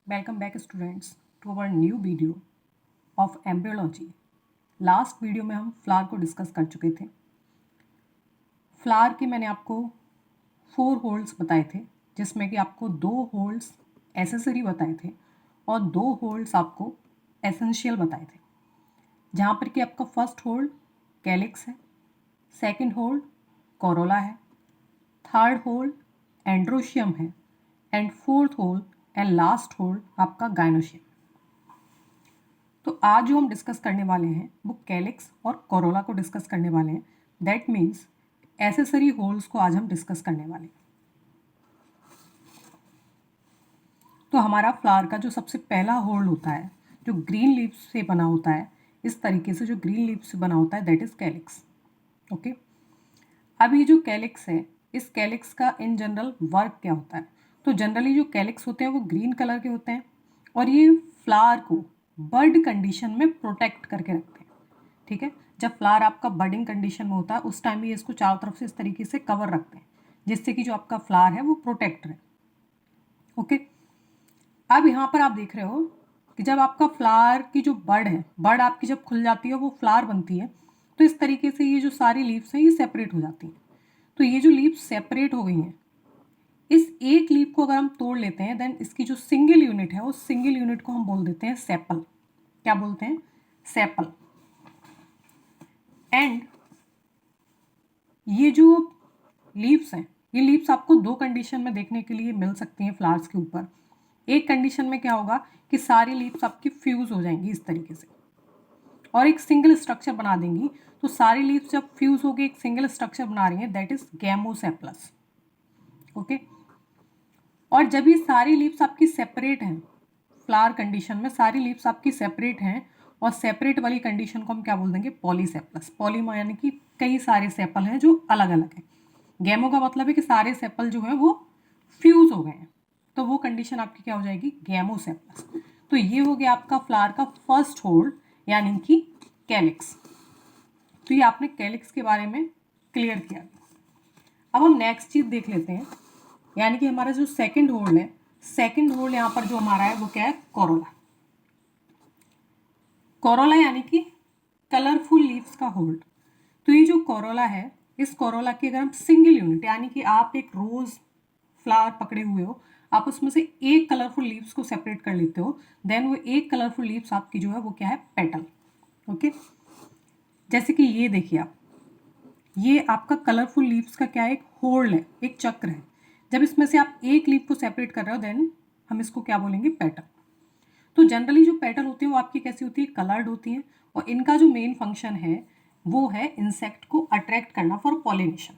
Welcome back students to our new video of embryology. Last video में हम flower को discuss कर चुके थे। फ्लावर के मैंने आपको 4 होल्स बताए थे, जिसमें कि आपको 2 होल्स एसेसरी बताए थे और 2 होल्स आपको एसेंशियल बताए थे। जहाँ पर कि आपका फर्स्ट होल्ड कैलिक्स है, सेकंड होल्ड कोरोला है, थर्ड होल्ड एंड्रोशियम है and fourth hold and last hold आपका गायनोशियम। तो आज जो हम डिस्कस करने वाले हैं वो कैलिक्स और कोरोला को डिस्कस करने वाले हैं। दैट मीन्स एसेसरी होल्स को आज हम डिस्कस करने वाले हैं। तो हमारा फ्लावर का जो सबसे पहला होल्ड होता है, जो ग्रीन लीव्स से बना होता है, इस तरीके से जो ग्रीन लीव्स से बना होता है, दैट इज कैलिक्स। ओके, अब ये जो कैलिक्स है, इस कैलिक्स का इन जनरल वर्क क्या होता है? तो जनरली जो कैलिक्स होते हैं वो ग्रीन कलर के होते हैं और ये फ्लावर को बर्ड कंडीशन में प्रोटेक्ट करके रखते हैं। ठीक है, जब फ्लावर आपका बर्डिंग कंडीशन में होता है उस टाइम ये इसको चारों तरफ से इस तरीके से कवर रखते हैं, जिससे कि जो आपका फ्लावर है वो प्रोटेक्ट रहे। ओके, अब यहाँ पर आप देख रहे हो कि जब आपका फ्लावर की जो बर्ड है, बर्ड आपकी जब खुल जाती है वो फ्लावर बनती है, तो इस तरीके से ये जो सारी लीव्स हैं ये सेपरेट हो जाती हैं। तो ये जो लीव्स सेपरेट हो गई हैं, इस एक लीफ को अगर हम तोड़ लेते हैं देन इसकी जो सिंगल यूनिट है उस सिंगल यूनिट को हम बोल देते हैं सेपल। क्या बोलते हैं? सेपल। एंड ये जो लीव्स हैं, ये लीव्स आपको 2 कंडीशन में देखने के लिए मिल सकती हैं फ्लावर्स के ऊपर। एक कंडीशन में क्या होगा कि सारी लीव्स आपकी फ्यूज हो जाएंगी इस तरीके से और एक सिंगल स्ट्रक्चर बना देंगी। तो सारी लीव्स जब फ्यूज होकर एक सिंगल स्ट्रक्चर बना रही हैं, दैट इज गैमोसेपलस। ओके, और जब ये सारी लीव्स आपकी सेपरेट हैं, फ्लावर कंडीशन में सारी लीव्स आपकी सेपरेट हैं और सेपरेट वाली कंडीशन को हम क्या बोल देंगे? पॉलीसेपलस। पॉली यानी कि कई सारे सेपल हैं जो अलग अलग हैं। गैमो का मतलब है कि सारे सेपल जो हैं वो फ्यूज हो गए हैं, तो वो कंडीशन आपकी क्या हो जाएगी? गैमोसेपलस। तो ये हो गया आपका फ्लावर का फर्स्ट होल्ड यानी कि कैलिक्स। तो ये आपने कैलिक्स के बारे में क्लियर किया। अब हम नेक्स्ट चीज देख लेते हैं, यानी कि हमारा जो सेकंड होल्ड है, सेकंड होल्ड यहाँ पर जो हमारा है वो क्या है? कोरोला। कोरोला यानी कि कलरफुल लीव्स का होल्ड। तो ये जो कोरोला है, इस कोरोला की अगर हम सिंगल यूनिट, यानी कि आप एक रोज फ्लावर पकड़े हुए हो, आप उसमें से एक कलरफुल लीव्स को सेपरेट कर लेते हो, देन वो एक कलरफुल लीव्स आपकी जो है वो क्या है? पेटल। ओके, जैसे कि ये देखिए आप, ये आपका कलरफुल लीव्स का क्या है? एक होल्ड है, एक चक्र है। जब इसमें से आप एक लीफ को सेपरेट कर रहे हो देन हम इसको क्या बोलेंगे? पेटल। तो जनरली जो पेटल होती है वो आपकी कैसी होती है? कलर्ड होती है और इनका जो मेन फंक्शन है वो है इंसेक्ट को अट्रैक्ट करना फॉर पॉलिनेशन।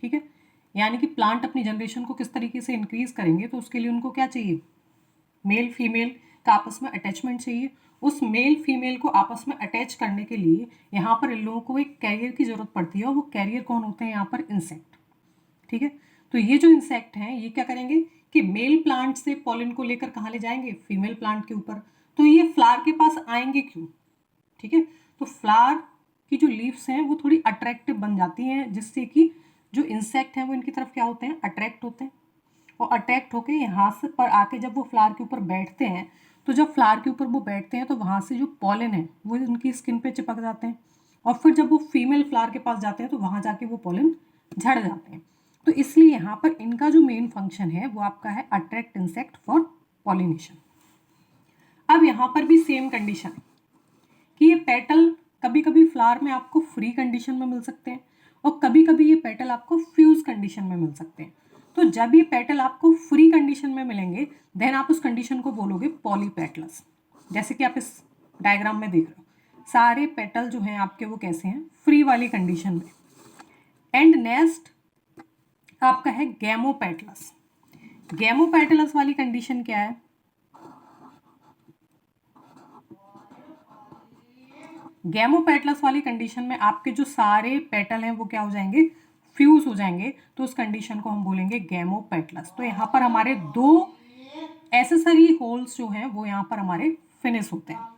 ठीक है, यानी कि प्लांट अपनी जनरेशन को किस तरीके से इंक्रीज करेंगे तो उसके लिए उनको क्या चाहिए? मेल फीमेल का आपस में अटैचमेंट चाहिए। उस मेल फीमेल को आपस में अटैच करने के लिए यहाँ पर इन लोगों को एक कैरियर की जरूरत पड़ती है और वो कैरियर कौन होते हैं? यहाँ पर इंसेक्ट। ठीक है, तो ये जो इंसेक्ट हैं ये क्या करेंगे कि मेल प्लांट से पॉलन को लेकर कहाँ ले जाएंगे? फीमेल प्लांट के ऊपर। तो ये फ्लावर के पास आएंगे क्यों? ठीक है, तो फ्लावर की जो लीव्स हैं वो थोड़ी अट्रैक्टिव बन जाती हैं, जिससे कि जो इंसेक्ट हैं वो इनकी तरफ क्या होते हैं? अट्रैक्ट होते हैं और अट्रैक्ट होके यहाँ से पर आके जब वो फ्लावर के ऊपर बैठते हैं, तो जब फ्लावर के ऊपर वो बैठते हैं तो वहाँ से जो पॉलन है वो उनकी स्किन पे चिपक जाते हैं और फिर जब वो फीमेल फ्लावर के पास जाते हैं तो वहाँ जाके वो पॉलन झड़ जाते हैं। तो इसलिए यहाँ पर इनका जो मेन फंक्शन है वो आपका है अट्रैक्ट इंसेक्ट फॉर पॉलिनेशन। अब यहाँ पर भी सेम कंडीशन है कि ये पेटल कभी कभी फ्लावर में आपको फ्री कंडीशन में मिल सकते हैं और कभी कभी ये पेटल आपको फ्यूज कंडीशन में मिल सकते हैं। तो जब ये पेटल आपको फ्री कंडीशन में मिलेंगे देन आप उस कंडीशन को बोलोगे पॉलीपेटलस। जैसे कि आप इस डायग्राम में देख रहे हो, सारे पेटल जो हैं आपके वो कैसे हैं? फ्री वाली कंडीशन में। एंड नेक्स्ट आपका है गैमोपेटलस। गैमोपेटलस वाली कंडीशन क्या है? गैमोपेटलस वाली कंडीशन में आपके जो सारे पेटल हैं वो क्या हो जाएंगे? फ्यूज हो जाएंगे। तो उस कंडीशन को हम बोलेंगे गैमोपेटलस। तो यहाँ पर हमारे 2 एसेसरी होल्स जो हैं वो यहाँ पर हमारे फिनिश होते हैं।